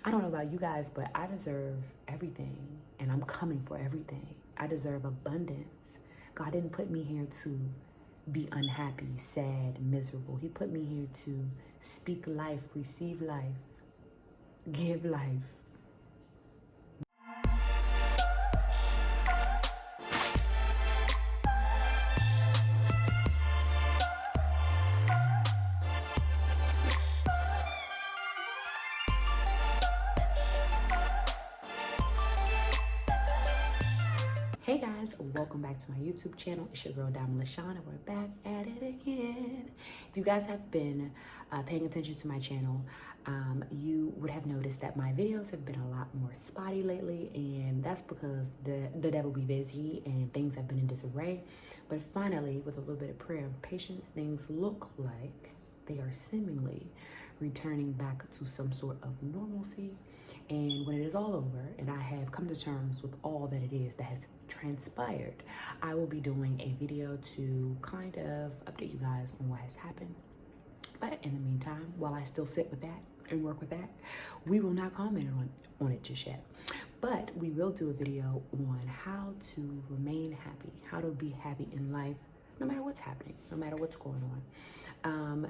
I don't know about you guys, but I deserve everything, and I'm coming for everything. I deserve abundance. God didn't put me here to be unhappy, sad, miserable. He put me here to speak life, receive life, give life. Hey guys, welcome back to my YouTube channel. It's your girl Dyme LaShawn, and we're back at it again. If you guys have been paying attention to my channel, you would have noticed that my videos have been a lot more spotty lately, and that's because the devil be busy and things have been in disarray. But finally, with a little bit of prayer and patience, things look like they are seemingly returning back to some sort of normalcy. And when it is all over and I have come to terms with all that it is that has transpired, I will be doing a video to kind of update you guys on what has happened. But in the meantime, while I still sit with that and work with that, we will not comment on it just yet. But we will do a video on how to remain happy, how to be happy in life, no matter what's happening, no matter what's going on.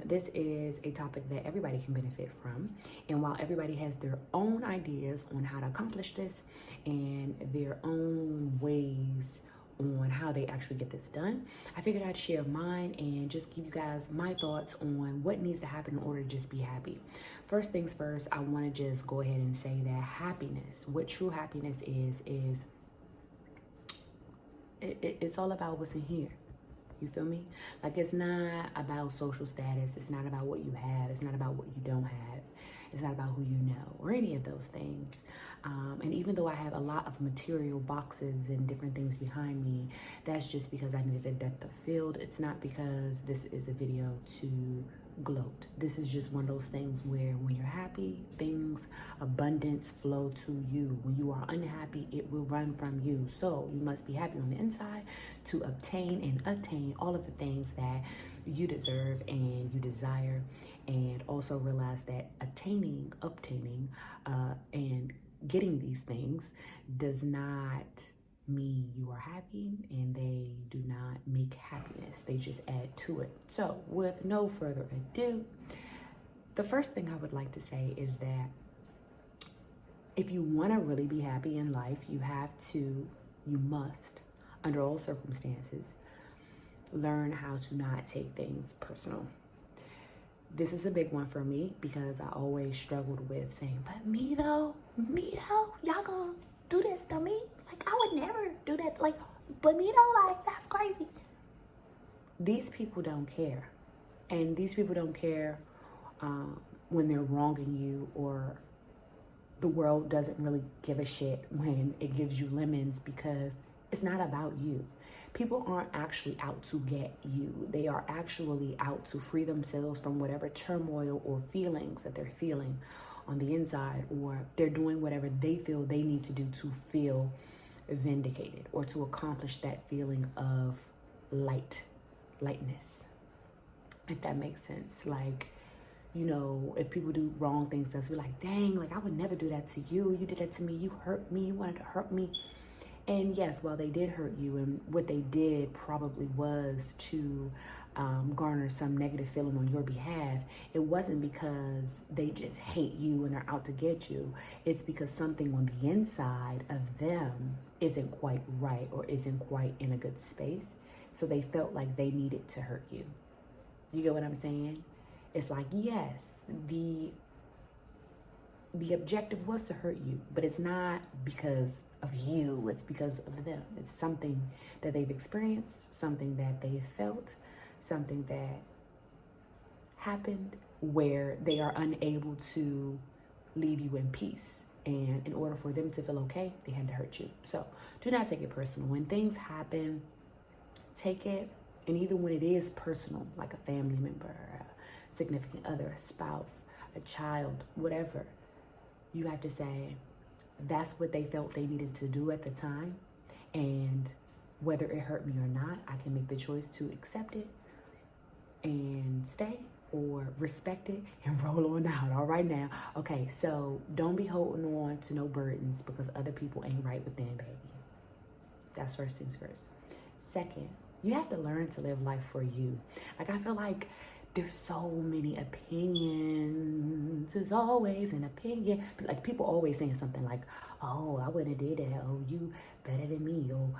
This is a topic that everybody can benefit from. And while everybody has their own ideas on how to accomplish this and their own ways on how they actually get this done, I figured I'd share mine and just give you guys my thoughts on what needs to happen in order to just be happy. First things first, I want to just go ahead and say that happiness, what true happiness is it's all about what's in here. You feel me? Like, it's not about social status. It's not about what you have. It's not about what you don't have. It's not about who you know or any of those things. And even though I have a lot of material boxes and different things behind me, that's just because I needed a depth of field. It's not because this is a video to gloat. This is just one of those things where when you're happy, things, abundance flow to you. When you are unhappy, it will run from you. So you must be happy on the inside to obtain and attain all of the things that you deserve and you desire. And also realize that obtaining, and getting these things does not mean you are happy, and they do not make happiness. They just add to it. So with no further ado, the first thing I would like to say is that if you want to really be happy in life, you must, under all circumstances, learn how to not take things personal. This is a big one for me because I always struggled with saying, but me though, y'all gonna do this to me? Like, I would never do that. Like, but me though, like, that's crazy. These people don't care. And these people don't care when they're wronging you, or the world doesn't really give a shit when it gives you lemons, because it's not about you. People aren't actually out to get you. They are actually out to free themselves from whatever turmoil or feelings that they're feeling on the inside, or they're doing whatever they feel they need to do to feel vindicated or to accomplish that feeling of lightness, if that makes sense. Like, you know, if people do wrong things, they'll be like, dang, like, I would never do that to you. You did that to me. You hurt me. You wanted to hurt me. And yes, while they did hurt you, and what they did probably was to garner some negative feeling on your behalf, it wasn't because they just hate you and are out to get you. It's because something on the inside of them isn't quite right or isn't quite in a good space. So they felt like they needed to hurt you. You get what I'm saying? It's like, yes, the objective was to hurt you, but it's not because of you, it's because of them. It's something that they've experienced, something that they felt, something that happened where they are unable to leave you in peace. And in order for them to feel okay, they had to hurt you. So do not take it personal. When things happen, take it, and even when it is personal, like a family member, a significant other, a spouse, a child, whatever, you have to say, that's what they felt they needed to do at the time. And whether it hurt me or not, I can make the choice to accept it and stay, or respect it and roll on out. All right now. Okay, so don't be holding on to no burdens because other people ain't right within, baby. That's first things first. Second, you have to learn to live life for you. Like, I feel like there's so many opinions. There's always an opinion. Like, people always saying something like, oh, I wouldn't have did that. Oh, you better than me. Or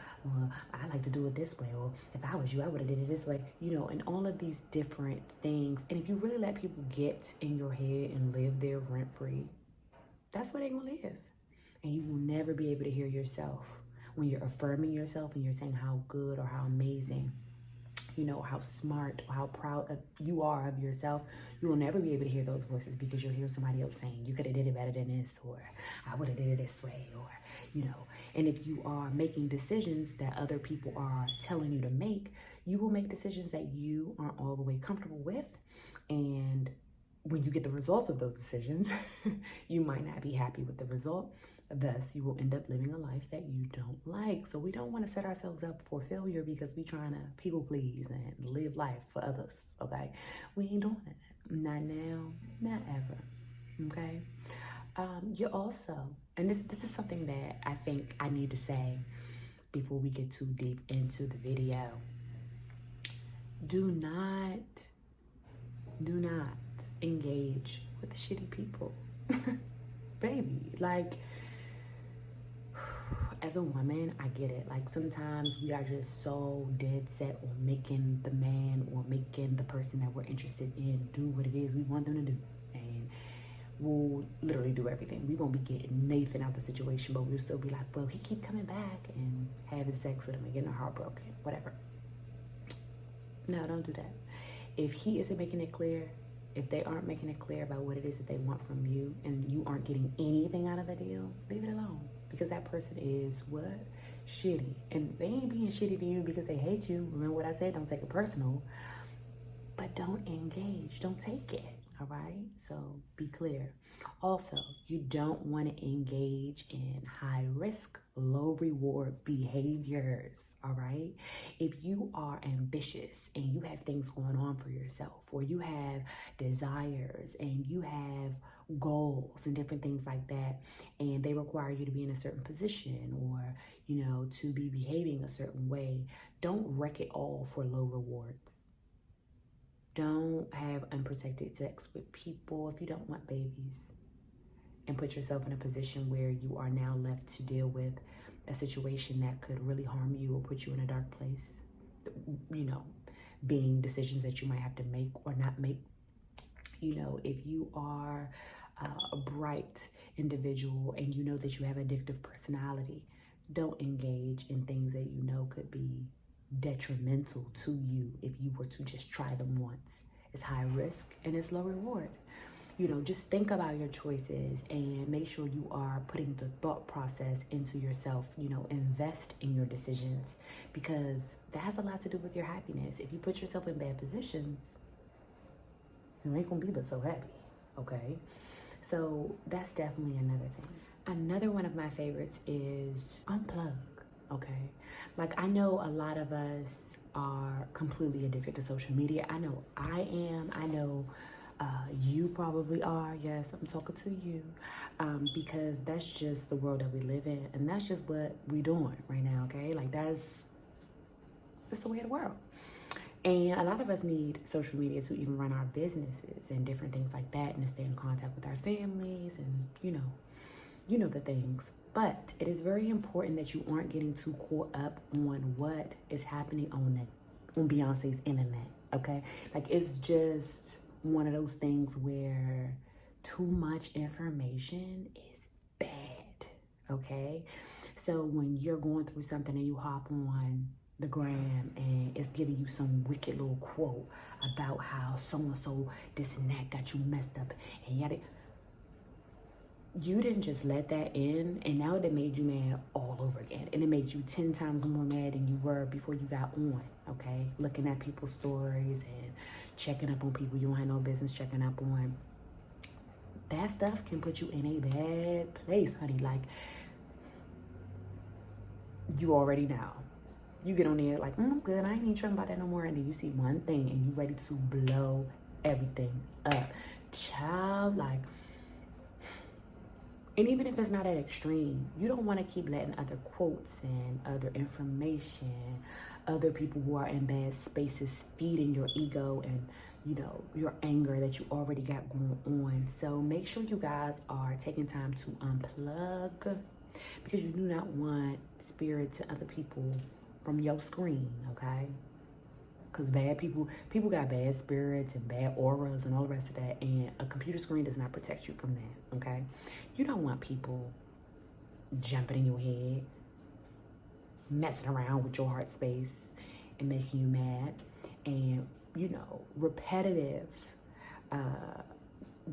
I like to do it this way. Or if I was you, I would have did it this way. You know, and all of these different things. And if you really let people get in your head and live there rent-free, that's where they're going to live. And you will never be able to hear yourself. When you're affirming yourself and you're saying how good or how amazing, you know, how smart or how proud you are of yourself, you will never be able to hear those voices because you'll hear somebody else saying, you could have did it better than this, or I would have did it this way, or, you know. And if you are making decisions that other people are telling you to make, you will make decisions that you aren't all the way comfortable with. And when you get the results of those decisions, you might not be happy with the result. Thus, you will end up living a life that you don't like. So we don't want to set ourselves up for failure because we're trying to people please and live life for others, okay? We ain't doing that. Not now, not ever, okay? You also, and this is something that I think I need to say before we get too deep into the video. Do not engage with shitty people. Baby, like, as a woman, I get it. Like, sometimes we are just so dead set on making the man or making the person that we're interested in do what it is we want them to do. And we'll literally do everything. We won't be getting Nathan out the situation, but we'll still be like, well, he keep coming back and having sex with him and getting her heart broken, whatever. No, don't do that. If he isn't making it clear, if they aren't making it clear about what it is that they want from you and you aren't getting anything out of the deal, leave it alone. Because that person is what? Shitty. And they ain't being shitty to you because they hate you. Remember what I said? Don't take it personal. But don't engage. Don't take it. All right? So be clear. Also, you don't want to engage in high risk, low reward behaviors. All right? If you are ambitious and you have things going on for yourself, or you have desires and you have goals and different things like that, and they require you to be in a certain position or, you know, to be behaving a certain way, don't wreck it all for low rewards. Don't have unprotected sex with people if you don't want babies, and put yourself in a position where you are now left to deal with a situation that could really harm you or put you in a dark place, you know, being decisions that you might have to make or not make. You know, if you are a bright individual and you know that you have addictive personality, don't engage in things that you know could be detrimental to you if you were to just try them once. It's high risk and it's low reward. You know, just think about your choices and make sure you are putting the thought process into yourself. You know, invest in your decisions because that has a lot to do with your happiness. If you put yourself in bad positions, you ain't gonna be but so happy, okay? So that's definitely another thing. Another one of my favorites is unplug, okay? Like, I know a lot of us are completely addicted to social media. I know I am. I know you probably are. Yes, I'm talking to you because that's just the world that we live in. And that's just what we doing right now, okay? Like, that's the way of the world. And a lot of us need social media to even run our businesses and different things like that, and to stay in contact with our families and, you know the things. But it is very important that you aren't getting too caught up on what is happening on Beyonce's internet, okay? Like, it's just one of those things where too much information is bad, okay? So when you're going through something and you hop on the gram and it's giving you some wicked little quote about how so-and-so this and that got you messed up and yada, you didn't just let that in, and now it made you mad all over again, and it made you 10 times more mad than you were before you got on, okay? Looking at people's stories and checking up on people you don't have no business checking up on. That stuff can put you in a bad place, honey. Like, you already know. You get on there like, I'm good, I ain't even tripping about that no more, and then you see one thing and you ready to blow everything up. Child, like, and even if it's not at extreme, you don't want to keep letting other quotes and other information, other people who are in bad spaces feeding your ego and, you know, your anger that you already got going on. So make sure you guys are taking time to unplug, because you do not want spirits and other people from your screen, okay? Because bad people got bad spirits and bad auras and all the rest of that, and a computer screen does not protect you from that, okay? You don't want people jumping in your head, messing around with your heart space and making you mad. And, you know, repetitive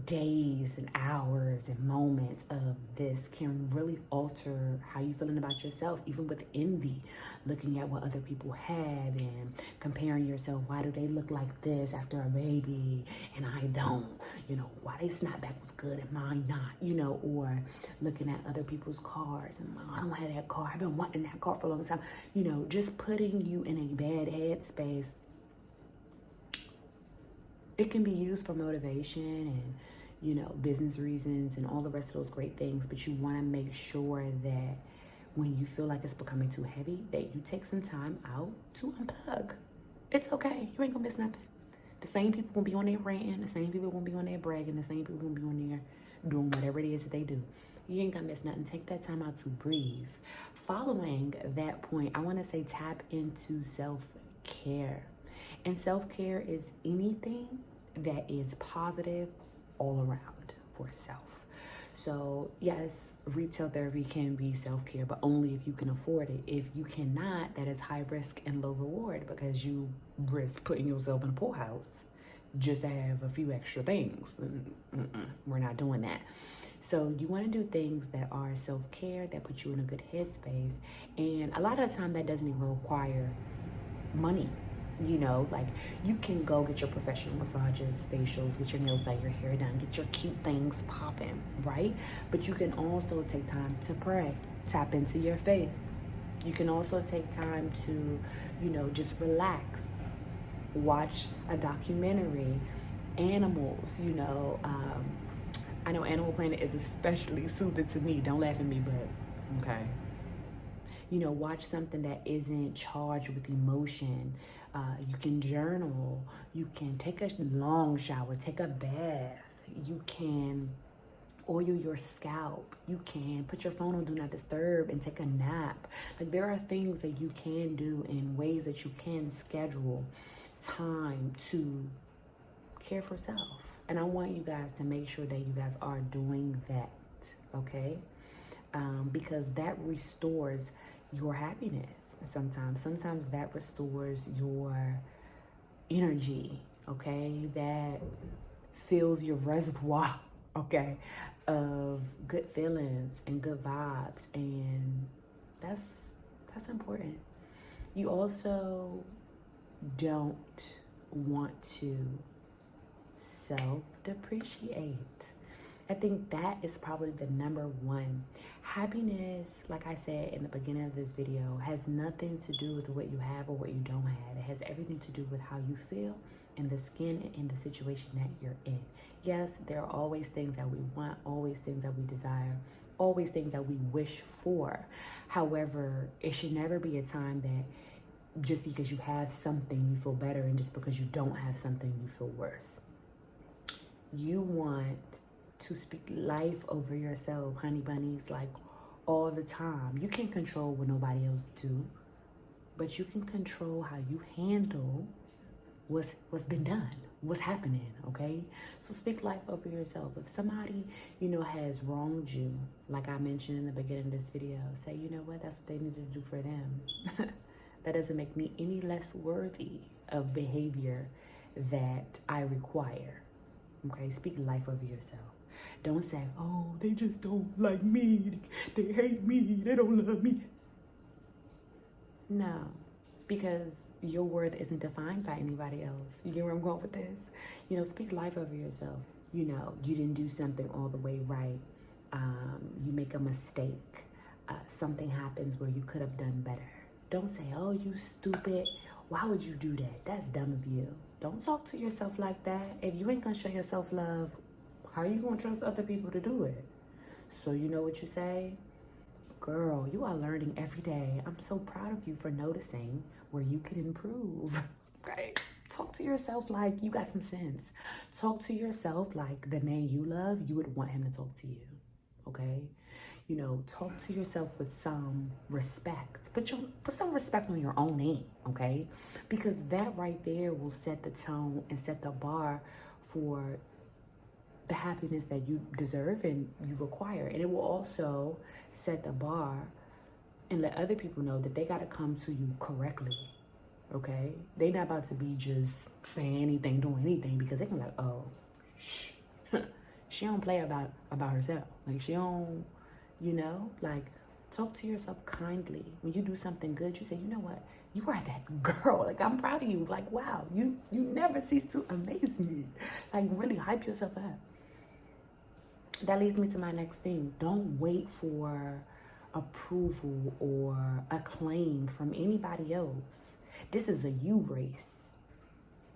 days and hours and moments of this can really alter how you feeling about yourself, even with envy, looking at what other people have and comparing yourself. Why do they look like this after a baby and I don't? You know, why they snapback was good and mine not? You know, or looking at other people's cars and I don't have that car. I've been wanting that car for a long time. You know, just putting you in a bad headspace. It can be used for motivation and, you know, business reasons and all the rest of those great things. But you want to make sure that when you feel like it's becoming too heavy, that you take some time out to unplug. It's okay. You ain't gonna miss nothing. The same people gonna be on there ranting. The same people gonna be on there bragging. The same people gonna be on there doing whatever it is that they do. You ain't gonna miss nothing. Take that time out to breathe. Following that point, I want to say tap into self-care. And self-care is anything that is positive all around for self. So yes, retail therapy can be self-care, but only if you can afford it. If you cannot, that is high risk and low reward, because you risk putting yourself in a poorhouse just to have a few extra things. We're not doing that. So you want to do things that are self-care, that put you in a good headspace. And a lot of the time that doesn't even require money. You know, like, you can go get your professional massages, facials, get your nails done, your hair done, get your cute things popping, right? But you can also take time to pray, tap into your faith. You can also take time to, you know, just relax, watch a documentary, animals, you know. I know Animal Planet is especially soothing to me. Don't laugh at me, but okay. You know, watch something that isn't charged with emotion. You can journal. You can take a long shower, take a bath. You can oil your scalp. You can put your phone on Do Not Disturb and take a nap. Like, there are things that you can do in ways that you can schedule time to care for self. And I want you guys to make sure that you guys are doing that, okay? Because that restores your happiness sometimes that restores your energy, okay? That fills your reservoir, okay, of good feelings and good vibes, and that's important. You also don't want to self-depreciate. I think that is probably the number one. Happiness, like I said in the beginning of this video, has nothing to do with what you have or what you don't have. It has everything to do with how you feel in the skin and in the situation that you're in. Yes, there are always things that we want, always things that we desire, always things that we wish for. However, it should never be a time that just because you have something, you feel better, and just because you don't have something, you feel worse. You want to speak life over yourself, honey bunnies, like, all the time. You can't control what nobody else do, but you can control how you handle what's been done, what's happening, okay? So speak life over yourself. If somebody, you know, has wronged you, like I mentioned in the beginning of this video, say, you know what, that's what they need to do for them. That doesn't make me any less worthy of behavior that I require, okay? Speak life over yourself. Don't say, oh, they just don't like me. They hate me. They don't love me. No, because your worth isn't defined by anybody else. You get where I'm going with this? You know, speak life over yourself. You know, you didn't do something all the way right. You make a mistake. Something happens where you could have done better. Don't say, oh, you stupid. Why would you do that? That's dumb of you. Don't talk to yourself like that. If you ain't gonna show yourself love, how are you gonna trust other people to do it? So you know what you say? Girl, you are learning every day. I'm so proud of you for noticing where you can improve. Right? Talk to yourself like you got some sense. Talk to yourself like the man you love, you would want him to talk to you. Okay? You know, talk to yourself with some respect. Put some respect on your own name, okay? Because that right there will set the tone and set the bar for the happiness that you deserve and you require. And it will also set the bar and let other people know that they got to come to you correctly, okay? They not about to be just saying anything, doing anything, because they can be like, oh, shh. She don't play about herself. Like, she don't, you know? Like, talk to yourself kindly. When you do something good, you say, you know what? You are that girl. Like, I'm proud of you. Like, wow, you never cease to amaze me. Like, really hype yourself up. That leads me to my next thing. Don't wait for approval or acclaim from anybody else. This is a you race.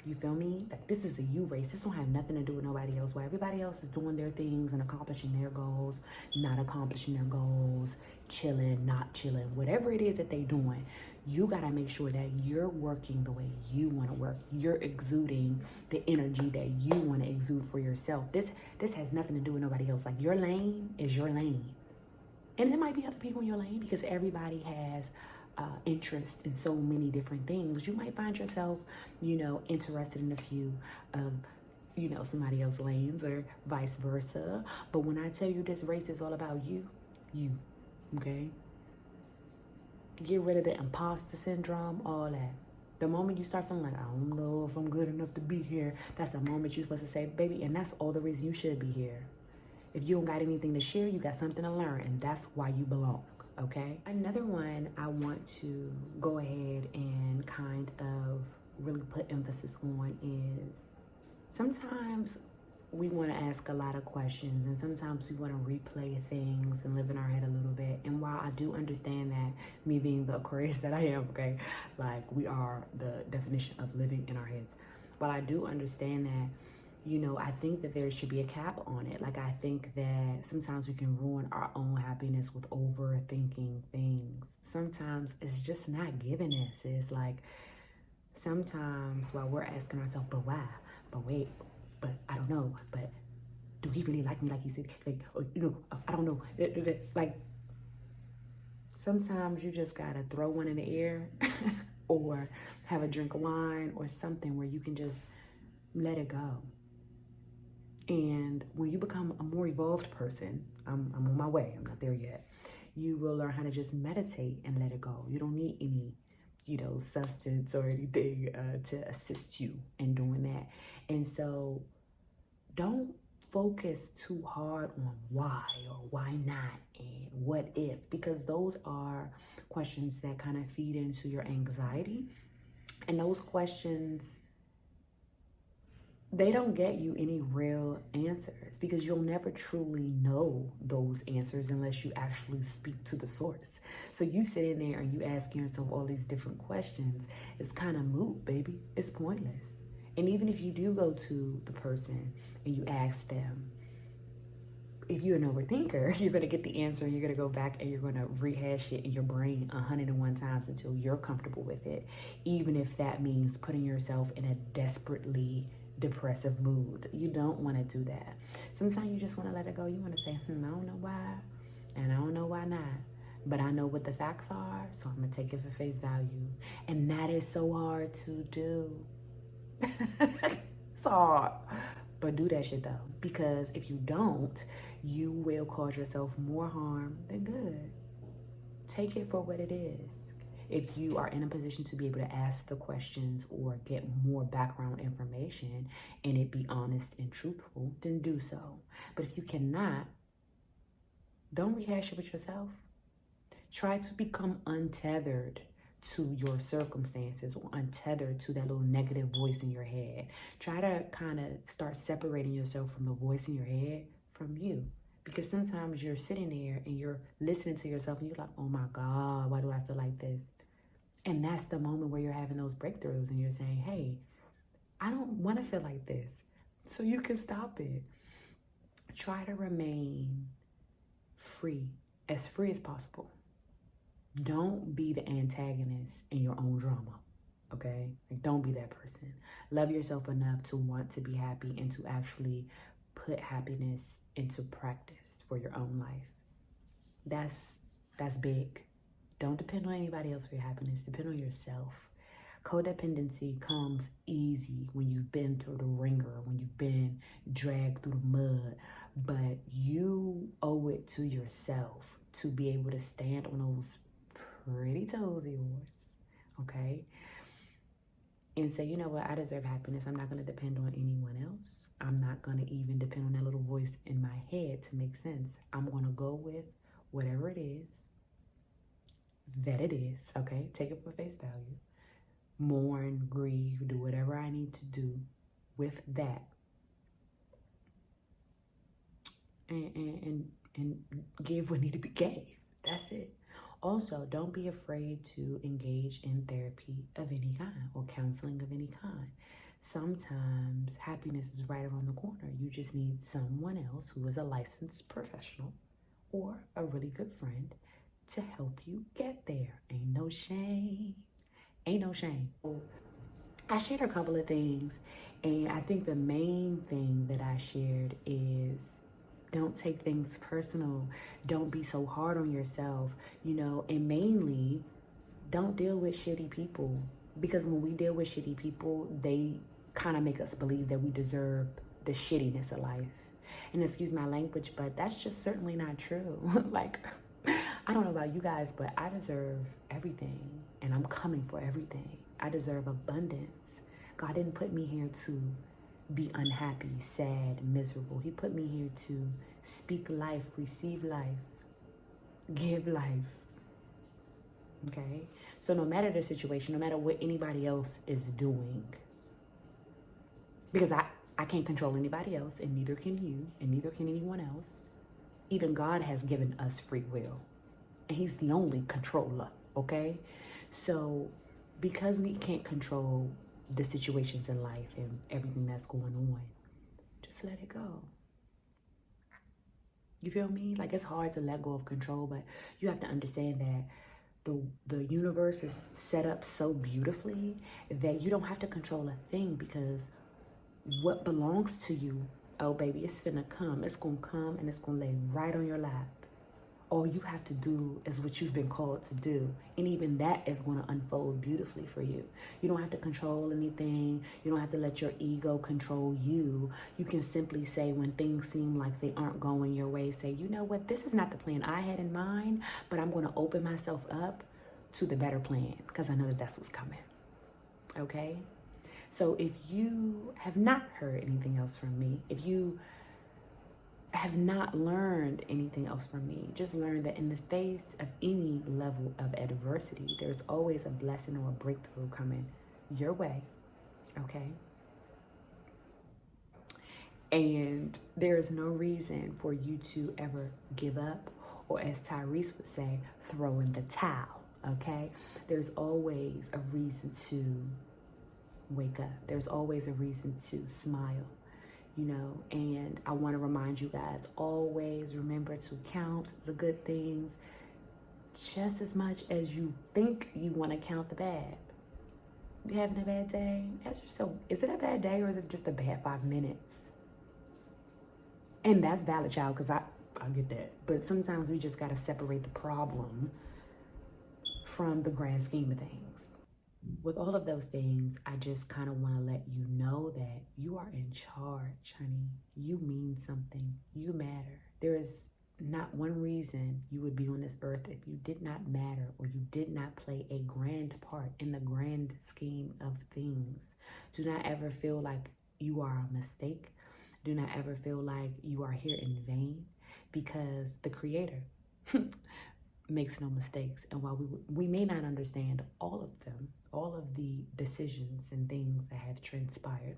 You feel me? Like, this is a you race. This don't have nothing to do with nobody else. While everybody else is doing their things and accomplishing their goals, not accomplishing their goals, chilling, not chilling, whatever it is that they doing, you got to make sure that you're working the way you want to work. You're exuding the energy that you want to exude for yourself. This has nothing to do with nobody else. Like, your lane is your lane. And there might be other people in your lane because everybody has interest in so many different things. You might find yourself, you know, interested in a few of, you know, somebody else's lanes or vice versa. But when I tell you this race is all about you, okay? Get rid of the imposter syndrome, all that. The moment you start feeling like, I don't know if I'm good enough to be here, that's the moment you're supposed to say, baby, and that's all the reason you should be here. If you don't got anything to share, you got something to learn, and that's why you belong, okay? Another one I want to go ahead and kind of really put emphasis on is sometimes we want to ask a lot of questions, and sometimes we want to replay things and live in our head a little bit. And while I do understand that, me being the Aquarius that I am, okay, like, we are the definition of living in our heads. But I do understand that, you know, I think that there should be a cap on it. Like, I think that sometimes we can ruin our own happiness with overthinking things. Sometimes it's just not giving us. It's like, sometimes while we're asking ourselves, but why? But wait, but I don't know. But do he really like me like he said? Like, you know, I don't know. Like, sometimes you just gotta throw one in the air or have a drink of wine or something where you can just let it go. And when you become a more evolved person, I'm on my way, I'm not there yet, you will learn how to just meditate and let it go. You don't need any, you know, substance or anything to assist you in doing that. And so don't focus too hard on why or why not and what if, because those are questions that kind of feed into your anxiety. And those questions, they don't get you any real answers because you'll never truly know those answers unless you actually speak to the source. So you sitting there and you asking yourself all these different questions, it's kind of moot, baby. It's pointless. And even if you do go to the person and you ask them, if you're an overthinker, you're going to get the answer and you're going to go back and you're going to rehash it in your brain 101 times until you're comfortable with it, even if that means putting yourself in a desperately depressive mood. You don't want to do that. Sometimes you just want to let it go. You want to say, I don't know why, and I don't know why not, but I know what the facts are, so I'm going to take it for face value. And that is so hard to do. It's hard. But do that shit though, because if you don't, you will cause yourself more harm than good. Take it for what it is. If you are in a position to be able to ask the questions or get more background information and it be honest and truthful, then do so. But if you cannot, don't rehash it with yourself. Try to become untethered to your circumstances or untethered to that little negative voice in your head. Try to kind of start separating yourself from the voice in your head from you. Because sometimes you're sitting there and you're listening to yourself and you're like, oh my God, why do I feel like this? And that's the moment where you're having those breakthroughs and you're saying, hey, I don't want to feel like this. So you can stop it. Try to remain free as possible. Don't be the antagonist in your own drama, okay? Like, don't be that person. Love yourself enough to want to be happy and to actually put happiness into practice for your own life. That's big. Don't depend on anybody else for your happiness. Depend on yourself. Codependency comes easy when you've been through the ringer, when you've been dragged through the mud, but you owe it to yourself to be able to stand on those pretty toes of yours, okay? And say, you know what, I deserve happiness. I'm not going to depend on anyone else. I'm not going to even depend on that little voice in my head to make sense. I'm going to go with whatever it is that it is, okay? Take it for face value. Mourn, grieve, do whatever I need to do with that. And give what need to be gave. That's it. Also, don't be afraid to engage in therapy of any kind or counseling of any kind. Sometimes happiness is right around the corner. You just need someone else who is a licensed professional or a really good friend to help you get there. Ain't no shame. Ain't no shame. I shared a couple of things, and I think the main thing that I shared is don't take things personal. Don't be so hard on yourself, and mainly don't deal with shitty people, because when we deal with shitty people, they kind of make us believe that we deserve the shittiness of life. And excuse my language, but that's just certainly not true. Like, I don't know about you guys, but I deserve everything, and I'm coming for everything. I deserve abundance. God didn't put me here to be unhappy, sad, miserable. He put me here to speak life, receive life, give life. Okay? So no matter the situation, no matter what anybody else is doing, because I can't control anybody else, and neither can you, and neither can anyone else. Even God has given us free will, and he's the only controller, okay? So because we can't control the situations in life and everything that's going on, just let it go. You feel me? Like, it's hard to let go of control, but you have to understand that the universe is set up so beautifully that you don't have to control a thing, because what belongs to you, oh baby, it's finna come. It's gonna come, and it's gonna lay right on your lap. All you have to do is what you've been called to do. And even that is going to unfold beautifully for you. You don't have to control anything. You don't have to let your ego control you. You can simply say, when things seem like they aren't going your way, say, you know what, this is not the plan I had in mind, but I'm going to open myself up to the better plan, because I know that that's what's coming. Okay? So if you have not heard anything else from me, if you have not learned anything else from me, just learn that in the face of any level of adversity, there's always a blessing or a breakthrough coming your way, okay? And there's no reason for you to ever give up, or as Tyrese would say, throw in the towel, okay? There's always a reason to wake up. There's always a reason to smile. And I want to remind you guys, always remember to count the good things just as much as you think you want to count the bad. You having a bad day? Ask yourself, is it a bad day, or is it just a bad 5 minutes? And that's valid, child, because I get that. But sometimes we just got to separate the problem from the grand scheme of things. With all of those things, I just kind of want to let you know that you are in charge, honey. You mean something. You matter. There is not one reason you would be on this earth if you did not matter, or you did not play a grand part in the grand scheme of things. Do not ever feel like you are a mistake. Do not ever feel like you are here in vain, because the Creator makes no mistakes. And while we may not understand all of them, all of the decisions and things that have transpired,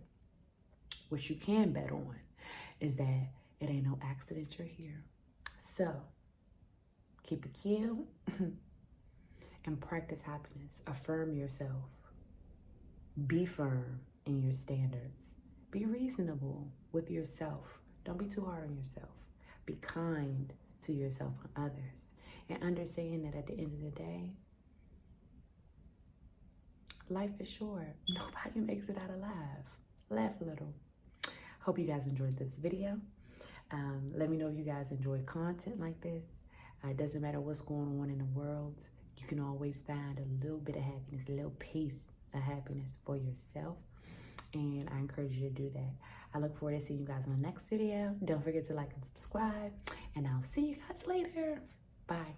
what you can bet on is that it ain't no accident you're here. So keep it cute and practice happiness. Affirm yourself. Be firm. in your standards. Be reasonable with yourself. Don't be too hard on yourself. Be kind to yourself and others. And understand that at the end of the day, life is short. Nobody makes it out alive. Laugh a little. Hope you guys enjoyed this video. Let me know if you guys enjoy content like this. It doesn't matter what's going on in the world. You can always find a little bit of happiness, a little piece of happiness for yourself. And I encourage you to do that. I look forward to seeing you guys in the next video. Don't forget to like and subscribe. And I'll see you guys later. Bye.